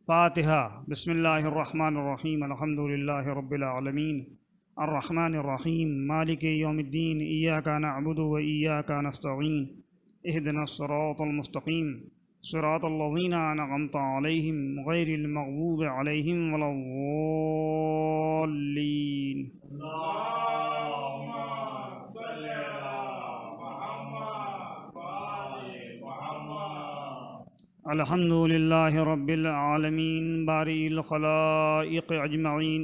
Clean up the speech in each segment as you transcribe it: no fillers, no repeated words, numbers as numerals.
فاتحہ۔ بسم اللہ الرحمن الرحیم، الحمد للہ رب العالمین، الرحمن الرحیم، مالک یوم الدین، ایاک نعبد و ایاک نستعین، اہدنا الصراط المستقیم، صراط الذین انعمت علیہم غیر المغضوب علیہم ولا الضالین۔ الحمد للہ رب العالمین، باری الخلائق اجمعین،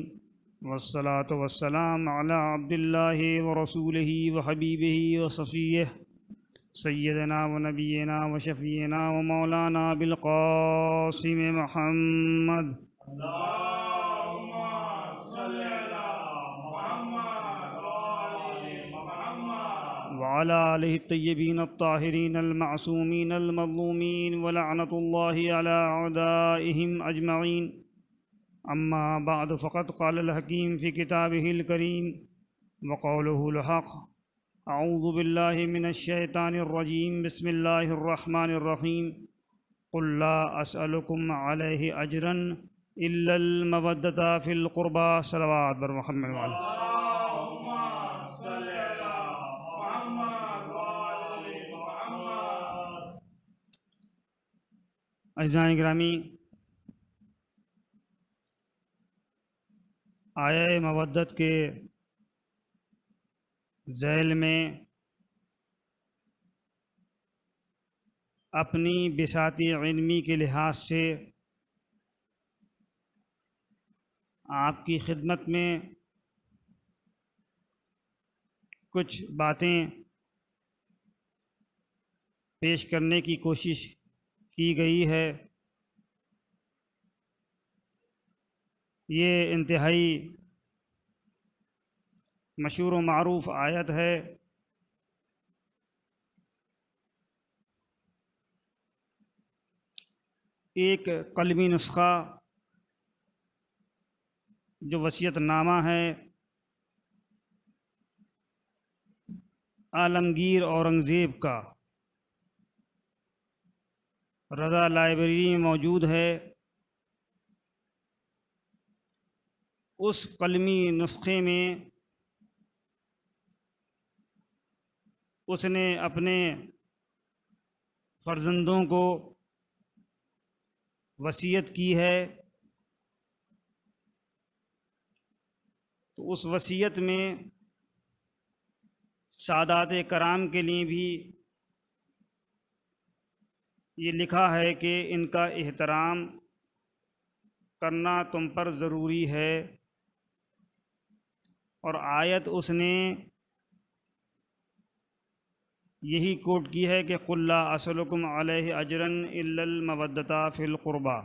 والصلاة والسلام علی عبد اللہ ورسولہ وحبیبہ وصفیہ، سیدنا ونبینا وشفیعنا ومولانا بالقاسم محمد۔ وعلى آلہ الطیبین الطاہرین المعصومین المظلومین ولعنۃ اللہ علی اعدائہم اجمعین۔ اما بعد فقد قال الحکیم فی کتابہ الکریم وقولہ الحق۔ اعوذ باللہ من الشیطان الرجیم، بسم اللہ الرحمن الرحیم۔ قل لا اسألکم علیہ اجرا الا المودۃ فی القربى۔ صلوات بر محمد وعلی۔ عزیزان گرامی، آیہ مودت کے ذیل میں اپنی بساط علمی کے لحاظ سے آپ کی خدمت میں کچھ باتیں پیش کرنے کی کوشش کی گئی ہے۔ یہ انتہائی مشہور و معروف آیت ہے، ایک قلمی نسخہ جو وصیت نامہ ہے عالمگیر اورنگزیب کا، رضا لائبریری میں موجود ہے۔ اس قلمی نسخے میں اس نے اپنے فرزندوں کو وصیت کی ہے، تو اس وصیت میں سادات کرام کے لیے بھی یہ لکھا ہے کہ ان کا احترام کرنا تم پر ضروری ہے، اور آیت اس نے یہی کوٹ کی ہے کہ قل لا اسألکم علیہ اجرا الا المودۃ فی القربى۔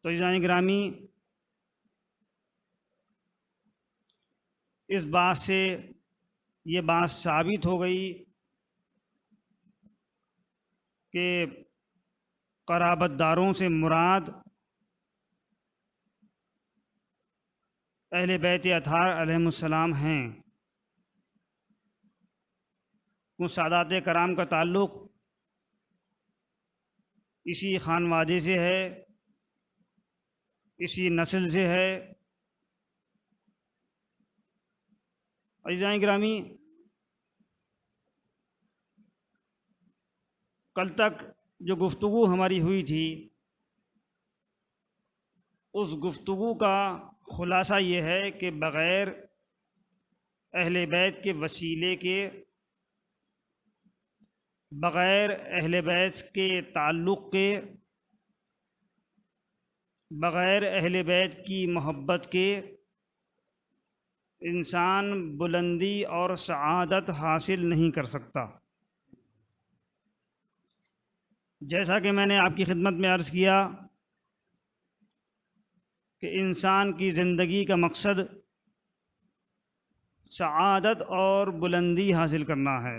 تو عزیزان گرامی، اس بات سے یہ بات ثابت ہو گئی کہ قرابت داروں سے مراد اہل بیت اطہار علیہم السلام ہیں۔ ان سادات کرام کا تعلق اسی خانوادے سے ہے، اسی نسل سے ہے۔ عزیزان گرامی، کل تک جو گفتگو ہماری ہوئی تھی، اس گفتگو کا خلاصہ یہ ہے کہ بغیر اہل بیت کے وسیلے کے، بغیر اہل بیت کے تعلق کے، بغیر اہل بیت کی محبت کے انسان بلندی اور سعادت حاصل نہیں کر سکتا۔ جیسا کہ میں نے آپ کی خدمت میں عرض کیا کہ انسان کی زندگی کا مقصد سعادت اور بلندی حاصل کرنا ہے۔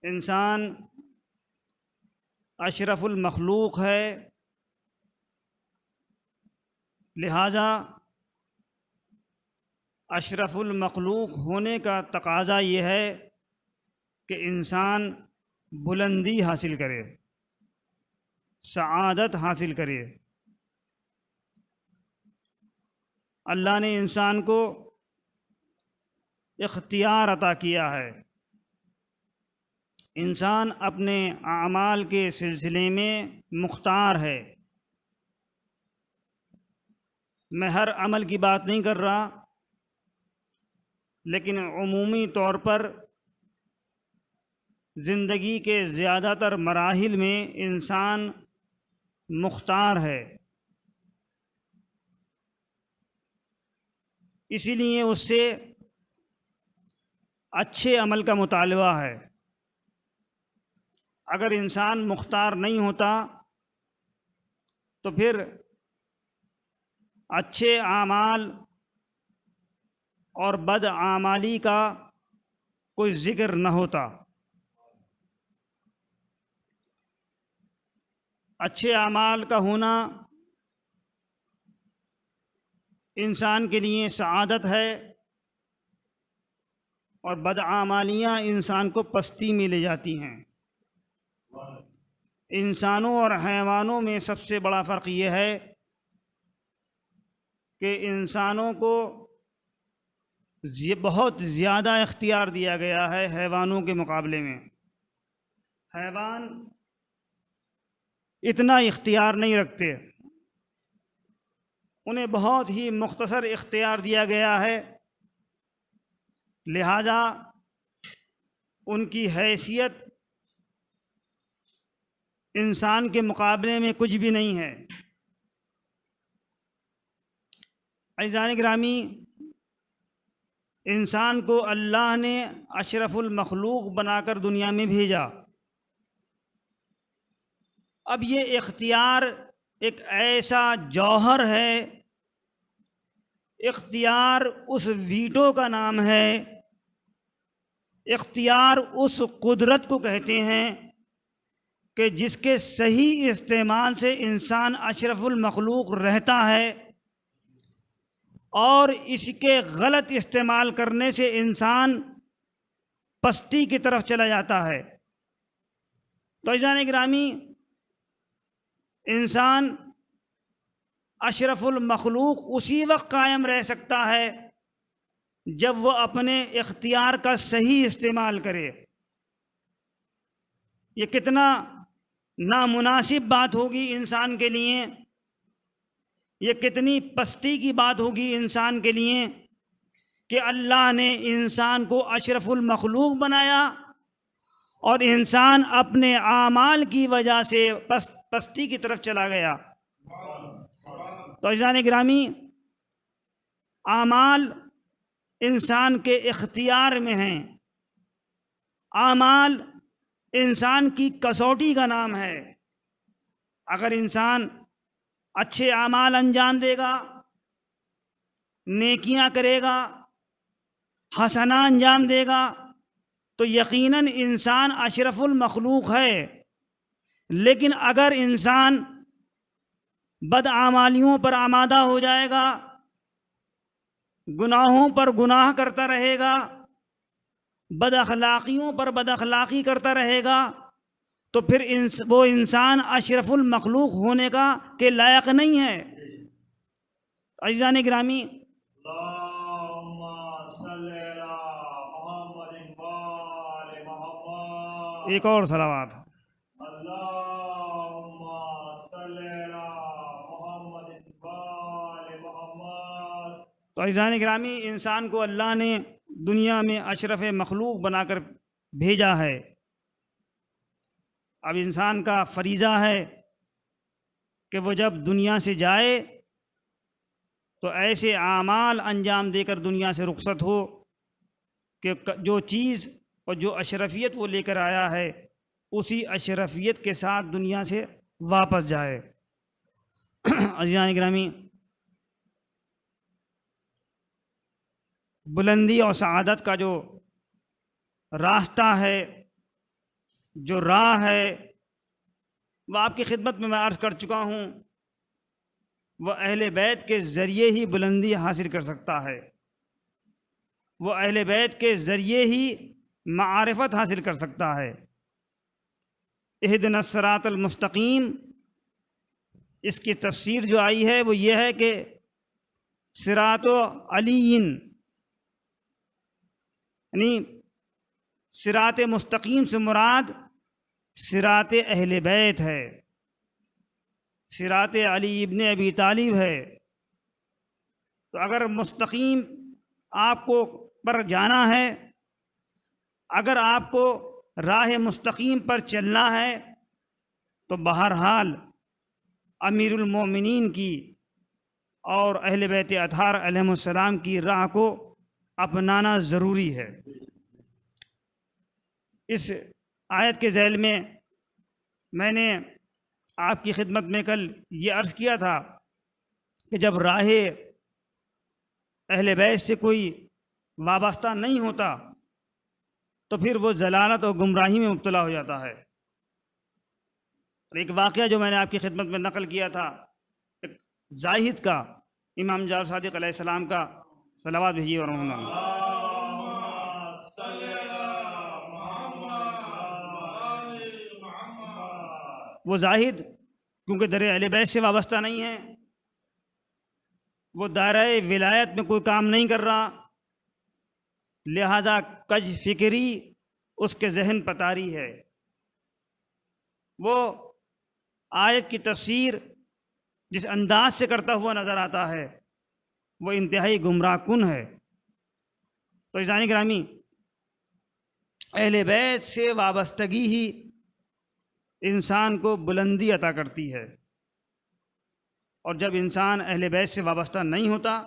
انسان اشرف المخلوق ہے، لہذا اشرف المخلوق ہونے کا تقاضا یہ ہے کہ انسان بلندی حاصل کرے، سعادت حاصل کرے۔ اللہ نے انسان کو اختیار عطا کیا ہے، انسان اپنے اعمال کے سلسلے میں مختار ہے۔ میں ہر عمل کی بات نہیں کر رہا، لیکن عمومی طور پر زندگی کے زیادہ تر مراحل میں انسان مختار ہے، اسی لیے اس سے اچھے عمل کا مطالبہ ہے۔ اگر انسان مختار نہیں ہوتا تو پھر اچھے اعمال اور بد اعمالی کا کوئی ذکر نہ ہوتا۔ اچھے اعمال کا ہونا انسان کے لیے سعادت ہے، اور بدعمالیاں انسان کو پستی میں لے جاتی ہیں۔ انسانوں اور حیوانوں میں سب سے بڑا فرق یہ ہے کہ انسانوں کو بہت زیادہ اختیار دیا گیا ہے حیوانوں کے مقابلے میں۔ حیوان اتنا اختیار نہیں رکھتے، انہیں بہت ہی مختصر اختیار دیا گیا ہے، لہذا ان کی حیثیت انسان کے مقابلے میں کچھ بھی نہیں ہے۔ عزیزان گرامی، انسان کو اللہ نے اشرف المخلوق بنا کر دنیا میں بھیجا۔ اب یہ اختیار ایک ایسا جوہر ہے، اختیار اس ویٹو کا نام ہے، اختیار اس قدرت کو کہتے ہیں کہ جس کے صحیح استعمال سے انسان اشرف المخلوق رہتا ہے، اور اس کے غلط استعمال کرنے سے انسان پستی کی طرف چلا جاتا ہے۔ تو عزیزان گرامی، انسان اشرف المخلوق اسی وقت قائم رہ سکتا ہے جب وہ اپنے اختیار کا صحیح استعمال کرے۔ یہ کتنا نامناسب بات ہوگی انسان کے لیے، یہ کتنی پستی کی بات ہوگی انسان کے لیے کہ اللہ نے انسان کو اشرف المخلوق بنایا اور انسان اپنے اعمال کی وجہ سے پستی کی طرف چلا گیا۔ تو عزیزان گرامی، اعمال انسان کے اختیار میں ہیں، اعمال انسان کی کسوٹی کا نام ہے۔ اگر انسان اچھے اعمال انجام دے گا، نیکیاں کرے گا، حسنہ انجام دے گا، تو یقیناً انسان اشرف المخلوق ہے۔ لیکن اگر انسان بدعمالیوں پر آمادہ ہو جائے گا، گناہوں پر گناہ کرتا رہے گا، بد اخلاقیوں پر بد اخلاقی کرتا رہے گا، تو پھر وہ انسان اشرف المخلوق ہونے کا کے لائق نہیں ہے۔ عزیزان گرامی، ایک اور صلوات۔ تو عزیزان گرامی، انسان کو اللہ نے دنیا میں اشرف مخلوق بنا کر بھیجا ہے۔ اب انسان کا فریضہ ہے کہ وہ جب دنیا سے جائے تو ایسے اعمال انجام دے کر دنیا سے رخصت ہو کہ جو چیز اور جو اشرفیت وہ لے کر آیا ہے اسی اشرفیت کے ساتھ دنیا سے واپس جائے۔ عزیزان گرامی، بلندی اور سعادت کا جو راستہ ہے، جو راہ ہے، وہ آپ کی خدمت میں عرض کر چکا ہوں، وہ اہل بیت کے ذریعے ہی بلندی حاصل کر سکتا ہے، وہ اہل بیت کے ذریعے ہی معرفت حاصل کر سکتا ہے۔ اہدنا الصراط المستقیم، اس کی تفسیر جو آئی ہے وہ یہ ہے کہ صراط علی، یعنی صراط مستقیم سے مراد صراط اہل بیت ہے، صراط علی ابن ابی طالب ہے۔ تو اگر مستقیم آپ کو پر جانا ہے، اگر آپ کو راہ مستقیم پر چلنا ہے، تو بہرحال امیر المومنین کی اور اہل بیت اطہار علیہم السلام کی راہ کو اپنانا ضروری ہے۔ اس آیت کے ذیل میں نے آپ کی خدمت میں کل یہ عرض کیا تھا کہ جب راہ اہل بیت سے کوئی وابستہ نہیں ہوتا تو پھر وہ ضلالت اور گمراہی میں مبتلا ہو جاتا ہے۔ اور ایک واقعہ جو میں نے آپ کی خدمت میں نقل کیا تھا، ایک زاہد کا، امام جعفر صادق علیہ السلام کا صلوات بھیجیے ورحمۃ اللہ۔ وہ زاہد کیونکہ در اہل بیت سے وابستہ نہیں ہے، وہ دائرہ ولایت میں کوئی کام نہیں کر رہا، لہذا کج فکری اس کے ذہن پتاری ہے۔ وہ آیت کی تفسیر جس انداز سے کرتا ہوا نظر آتا ہے وہ انتہائی گمراہ کن ہے۔ تو عزیزان گرامی، اہل بیت سے وابستگی ہی انسان کو بلندی عطا کرتی ہے، اور جب انسان اہل بیت سے وابستہ نہیں ہوتا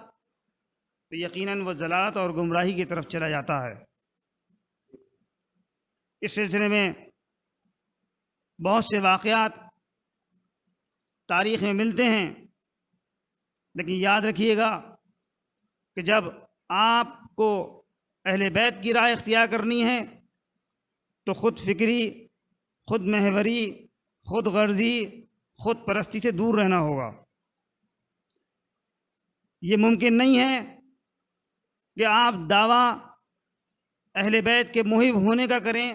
تو یقیناً وہ ضلالت اور گمراہی کی طرف چلا جاتا ہے۔ اس سلسلے میں بہت سے واقعات تاریخ میں ملتے ہیں، لیکن یاد رکھیے گا کہ جب آپ کو اہل بیت کی راہ اختیار کرنی ہے تو خود فکری، خود محوری، خود غرضی، خود پرستی سے دور رہنا ہوگا۔ یہ ممکن نہیں ہے کہ آپ دعویٰ اہل بیت کے محب ہونے کا کریں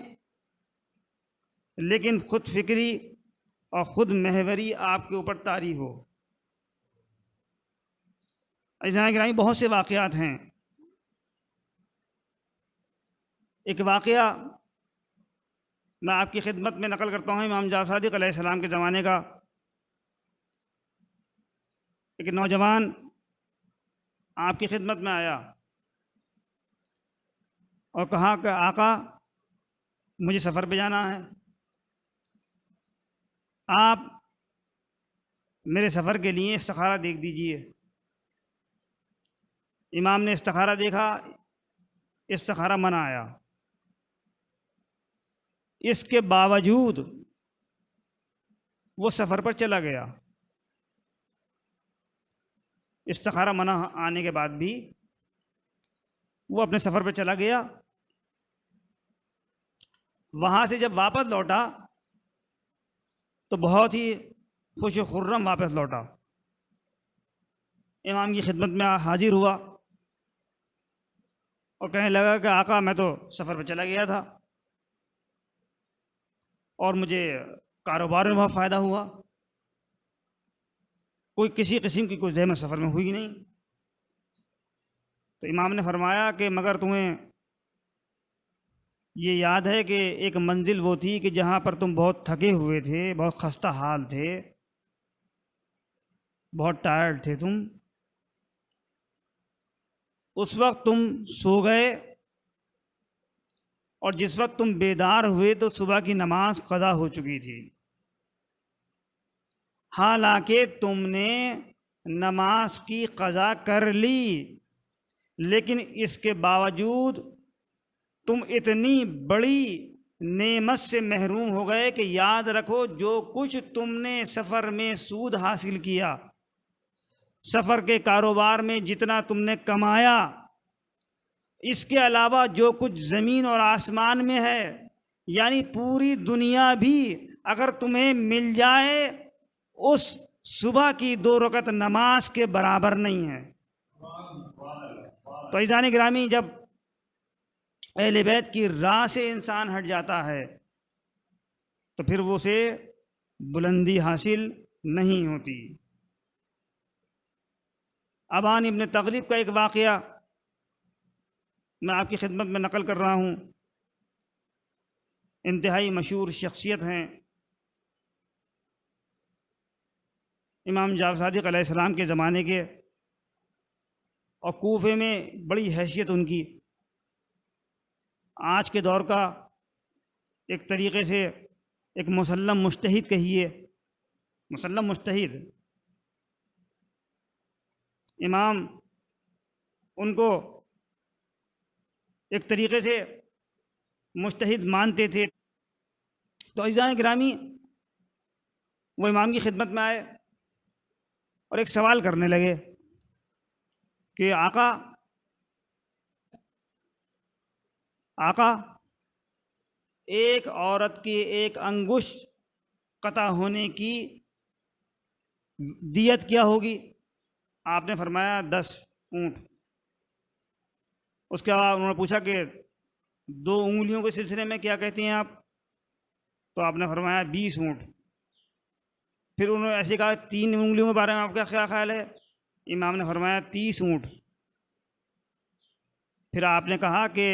لیکن خود فکری اور خود محوری آپ کے اوپر طاری ہو۔ عزیزان گرامی، بہت سے واقعات ہیں۔ ایک واقعہ میں آپ کی خدمت میں نقل کرتا ہوں، امام جعفر صادق علیہ السلام کے زمانے کا۔ ایک نوجوان آپ کی خدمت میں آیا اور کہا کہ آقا مجھے سفر پہ جانا ہے، آپ میرے سفر کے لیے استخارہ دیکھ دیجئے۔ امام نے استخارہ دیکھا، استخارہ منع آیا۔ اس کے باوجود وہ سفر پر چلا گیا۔ استخارہ منع آنے کے بعد بھی وہ اپنے سفر پہ چلا گیا۔ وہاں سے جب واپس لوٹا تو بہت ہی خوش و خرم واپس لوٹا، امام کی خدمت میں حاضر ہوا اور کہنے لگا کہ آقا میں تو سفر پہ چلا گیا تھا اور مجھے کاروبار میں بہت فائدہ ہوا، کوئی کسی قسم کی کوئی زحمت سفر میں ہوئی نہیں۔ تو امام نے فرمایا کہ مگر تمہیں یہ یاد ہے کہ ایک منزل وہ تھی کہ جہاں پر تم بہت تھکے ہوئے تھے، بہت خستہ حال تھے، بہت ٹائرڈ تھے تم، اس وقت تم سو گئے اور جس وقت تم بیدار ہوئے تو صبح کی نماز قضا ہو چکی تھی، حالانکہ تم نے نماز کی قضا کر لی، لیکن اس کے باوجود تم اتنی بڑی نعمت سے محروم ہو گئے کہ یاد رکھو جو کچھ تم نے سفر میں سود حاصل کیا، سفر کے کاروبار میں جتنا تم نے کمایا، اس کے علاوہ جو کچھ زمین اور آسمان میں ہے، یعنی پوری دنیا بھی اگر تمہیں مل جائے اس صبح کی 2 رکعت نماز کے برابر نہیں ہے۔ تو عزیزان گرامی، جب اہل بیت کی راہ سے انسان ہٹ جاتا ہے تو پھر وہ اسے بلندی حاصل نہیں ہوتی۔ ابان ابن تغلب کا ایک واقعہ میں آپ کی خدمت میں نقل کر رہا ہوں۔ انتہائی مشہور شخصیت ہیں، امام جعفر صادق علیہ السلام کے زمانے کے، اور کوفے میں بڑی حیثیت ان کی۔ آج کے دور کا ایک طریقے سے ایک مسلم مجتہد کہیے، مسلم مجتہد امام ان کو ایک طریقے سے مجتہد مانتے تھے۔ تو عزیزان گرامی، وہ امام کی خدمت میں آئے اور ایک سوال کرنے لگے کہ آقا ایک عورت کی ایک انگشت قطع ہونے کی دیت کیا ہوگی؟ آپ نے فرمایا 10 اونٹ۔ اس کے بعد انہوں نے پوچھا کہ 2 انگلیوں کے سلسلے میں کیا کہتے ہیں آپ؟ تو آپ نے فرمایا 20 اونٹ۔ پھر انہوں نے ایسے کہا 3 انگلیوں کے بارے میں آپ کا کیا خیال ہے؟ امام نے فرمایا 30 اونٹ۔ پھر آپ نے کہا کہ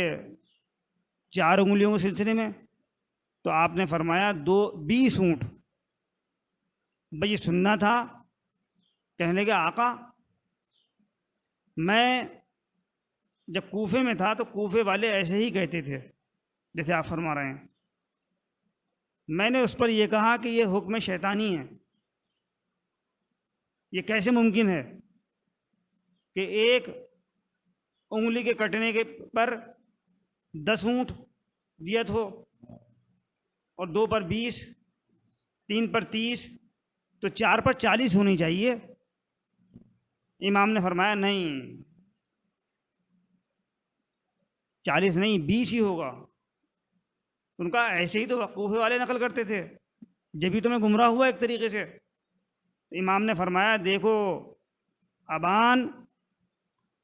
4 انگلیوں کے سلسلے میں؟ تو آپ نے فرمایا 20 اونٹ۔ بھئی یہ سننا تھا۔ کہنے لگے آقا میں جب کوفے میں تھا تو کوفے والے ایسے ہی کہتے تھے جیسے آپ فرما رہے ہیں۔ میں نے اس پر یہ کہا کہ یہ حکم شیطانی ہے، یہ کیسے ممکن ہے کہ ایک انگلی کے کٹنے کے پر 10 اونٹ دیت ہو، اور 2 پر 20، 3 پر 30، تو 4 پر 40 ہونی چاہیے۔ امام نے فرمایا نہیں، 40 نہیں 20 ہی ہوگا۔ ان کا ایسے ہی تو کوفے والے نقل کرتے تھے، جبھی تو میں گمراہ ہوا ایک طریقے سے۔ امام نے فرمایا دیکھو ابان،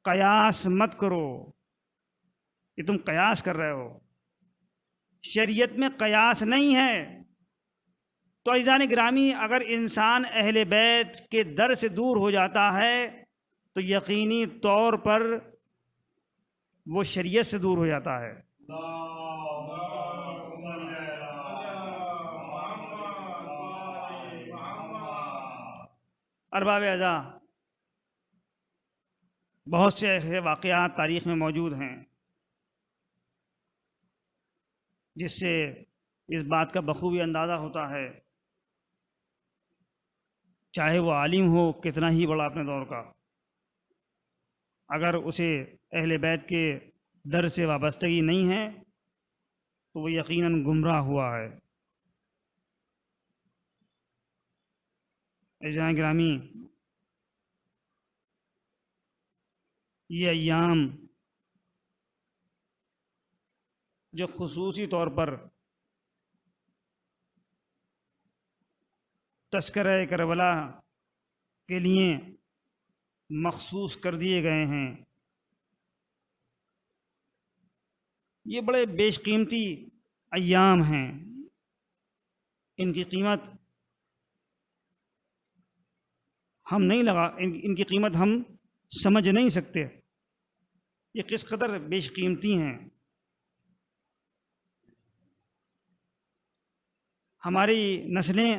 قیاس مت کرو، یہ تم قیاس کر رہے ہو، شریعت میں قیاس نہیں ہے۔ تو عزیزان گرامی، اگر انسان اہل بیت کے در سے دور ہو جاتا ہے تو یقینی طور پر وہ شریعت سے دور ہو جاتا ہے۔ ارباب اعزاء، بہت سے ایسے واقعات تاریخ میں موجود ہیں جس سے اس بات کا بخوبی اندازہ ہوتا ہے، چاہے وہ عالم ہو کتنا ہی بڑا اپنے دور کا، اگر اسے اہل بیت کے در سے وابستگی نہیں ہے تو وہ یقیناً گمراہ ہوا ہے۔ عزیزان گرامی، یہ ایام جو خصوصی طور پر تذکرہ کربلا کے لیے مخصوص کر دیے گئے ہیں، یہ بڑے بیش قیمتی ایام ہیں۔ ان کی قیمت ہم نہیں ان کی قیمت ہم سمجھ نہیں سکتے، یہ کس قدر بیش قیمتی ہیں۔ ہماری نسلیں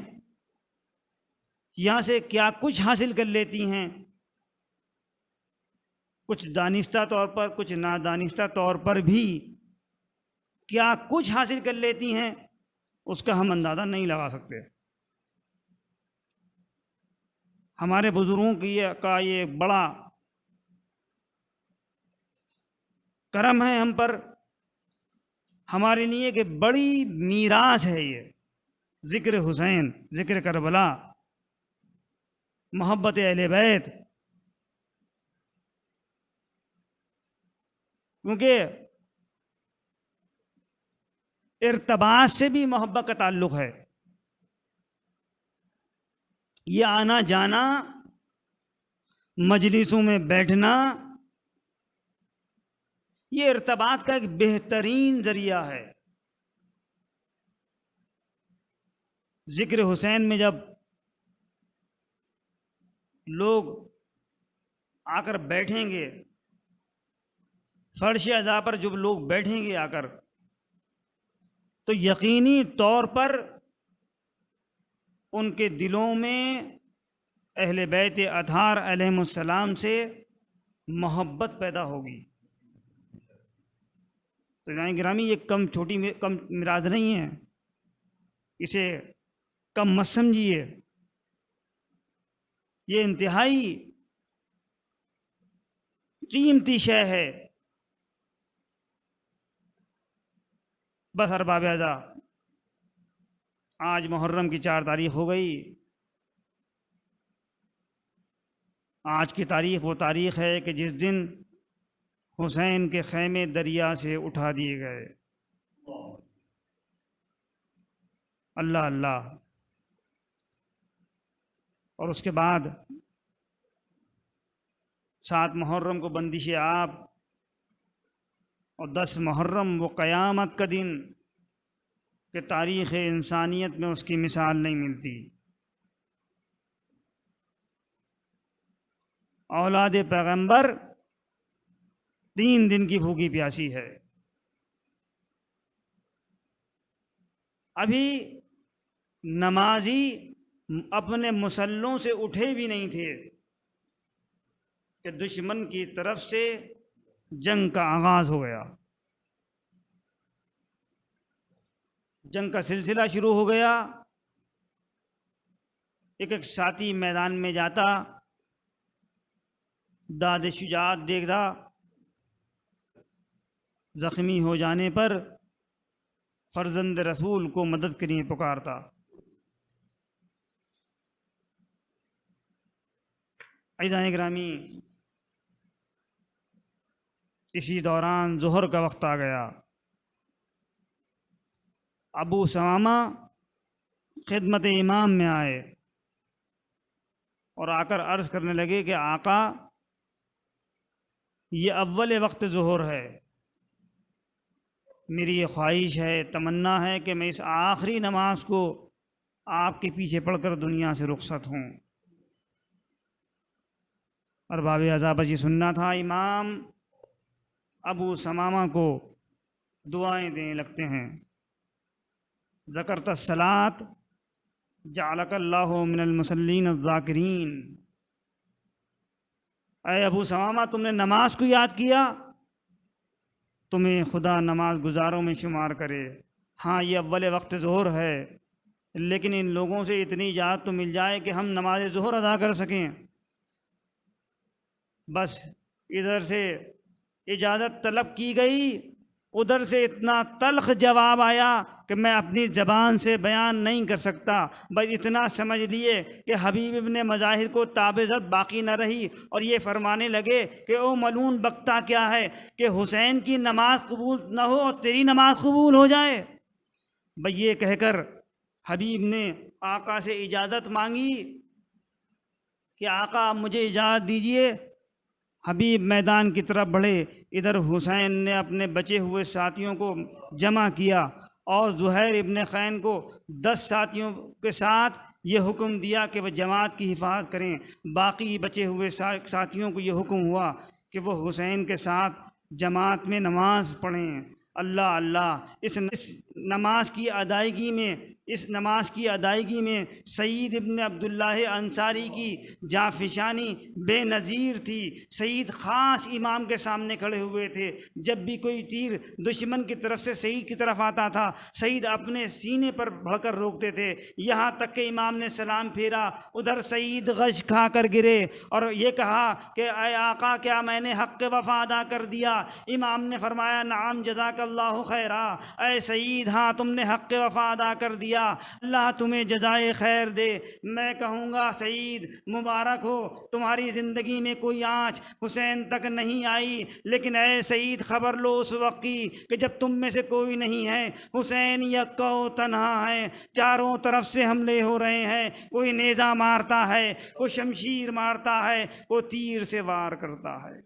یہاں سے کیا کچھ حاصل کر لیتی ہیں، کچھ دانستہ طور پر، کچھ نادانستہ طور پر بھی کیا کچھ حاصل کر لیتی ہیں، اس کا ہم اندازہ نہیں لگا سکتے۔ ہمارے بزرگوں کا یہ بڑا کرم ہے ہم پر، ہمارے لیے کہ بڑی میراث ہے یہ ذکر حسین، ذکر کربلا، محبت اہل بیت۔ کیونکہ ارتباط سے بھی محبت کا تعلق ہے، یہ آنا جانا، مجلسوں میں بیٹھنا، یہ ارتباط کا ایک بہترین ذریعہ ہے۔ ذکر حسین میں جب لوگ آ کر بیٹھیں گے، فرش عزا پر جب لوگ بیٹھیں گے آ کر، تو یقینی طور پر ان کے دلوں میں اہل بیت اطہار علیہم السلام سے محبت پیدا ہوگی۔ تو جناب گرامی، یہ کم میراث نہیں ہے، اسے کم مت سمجھیے، یہ انتہائی قیمتی شے ہے۔ بس ارباب اعضا، آج محرم کی 4 تاریخ ہو گئی۔ آج کی تاریخ وہ تاریخ ہے کہ جس دن حسین کے خیمے دریا سے اٹھا دیے گئے۔ اللہ اللہ۔ اور اس کے بعد 7 محرم کو بندش آپ، اور 10 محرم وہ قیامت کا دن کہ تاریخ انسانیت میں اس کی مثال نہیں ملتی۔ اولاد پیغمبر 3 دن کی بھوکی پیاسی ہے۔ ابھی نمازی اپنے مصلوں سے اٹھے بھی نہیں تھے کہ دشمن کی طرف سے جنگ کا آغاز ہو گیا۔ جنگ کا سلسلہ شروع ہو گیا۔ ایک ایک ساتھی میدان میں جاتا، داد شجاعت دیکھتا، زخمی ہو جانے پر فرزند رسول کو مدد کے لیے پکارتا۔ عزیزان گرامی، اسی دوران ظہر کا وقت آ گیا۔ ابو ثمامہ خدمت امام میں آئے اور آ کر عرض کرنے لگے کہ آقا، یہ اول وقت ظہر ہے، میری یہ خواہش ہے، تمنا ہے کہ میں اس آخری نماز کو آپ کے پیچھے پڑھ کر دنیا سے رخصت ہوں۔ ارباب اعضا، بس یہ سننا تھا، امام ابو ثمامہ کو دعائیں دینے لگتے ہیں۔ ذکرت الصلاۃ جعلک اللہ من المصلین الذاکرین۔ اے ابو ثمامہ، تم نے نماز کو یاد کیا، تمہیں خدا نماز گزاروں میں شمار کرے۔ ہاں، یہ اول وقت ظہر ہے، لیکن ان لوگوں سے اتنی اجازت تو مل جائے کہ ہم نماز ظہر ادا کر سکیں۔ بس ادھر سے اجازت طلب کی گئی، ادھر سے اتنا تلخ جواب آیا کہ میں اپنی زبان سے بیان نہیں کر سکتا۔ بس اتنا سمجھ لیے کہ حبیب ابن مظاہر کو تابعت باقی نہ رہی، اور یہ فرمانے لگے کہ او ملعون بکتا کیا ہے کہ حسین کی نماز قبول نہ ہو اور تیری نماز قبول ہو جائے۔ بھئی یہ کہہ کر حبیب نے آقا سے اجازت مانگی کہ آقا مجھے اجازت دیجئے۔ حبیب میدان کی طرف بڑھے، ادھر حسین نے اپنے بچے ہوئے ساتھیوں کو جمع کیا اور زہیر ابن خین کو 10 ساتھیوں کے ساتھ یہ حکم دیا کہ وہ جماعت کی حفاظت کریں۔ باقی بچے ہوئے ساتھیوں کو یہ حکم ہوا کہ وہ حسین کے ساتھ جماعت میں نماز پڑھیں۔ اللہ اللہ، اس نماز کی ادائیگی میں سعید ابن عبداللہ انصاری کی جانفشانی بے نظیر تھی۔ سعید خاص امام کے سامنے کھڑے ہوئے تھے۔ جب بھی کوئی تیر دشمن کی طرف سے سعید کی طرف آتا تھا، سعید اپنے سینے پر بڑھ کر روکتے تھے، یہاں تک کہ امام نے سلام پھیرا، ادھر سعید غش کھا کر گرے اور یہ کہا کہ اے آقا، کیا میں نے حق وفا ادا کر دیا؟ امام نے فرمایا نعم جزاک اللہ خیرا۔ اے سعید، ہاں تم نے حق وفا ادا کر دیا، اللہ تمہیں جزائے خیر دے۔ میں کہوں گا سعید مبارک ہو، تمہاری زندگی میں کوئی آنچ حسین تک نہیں آئی، لیکن اے سعید خبر لو اس وقت کی کہ جب تم میں سے کوئی نہیں ہے، حسین یکا و تنہا ہے، چاروں طرف سے حملے ہو رہے ہیں، کوئی نیزہ مارتا ہے، کوئی شمشیر مارتا ہے، کوئی تیر سے وار کرتا ہے۔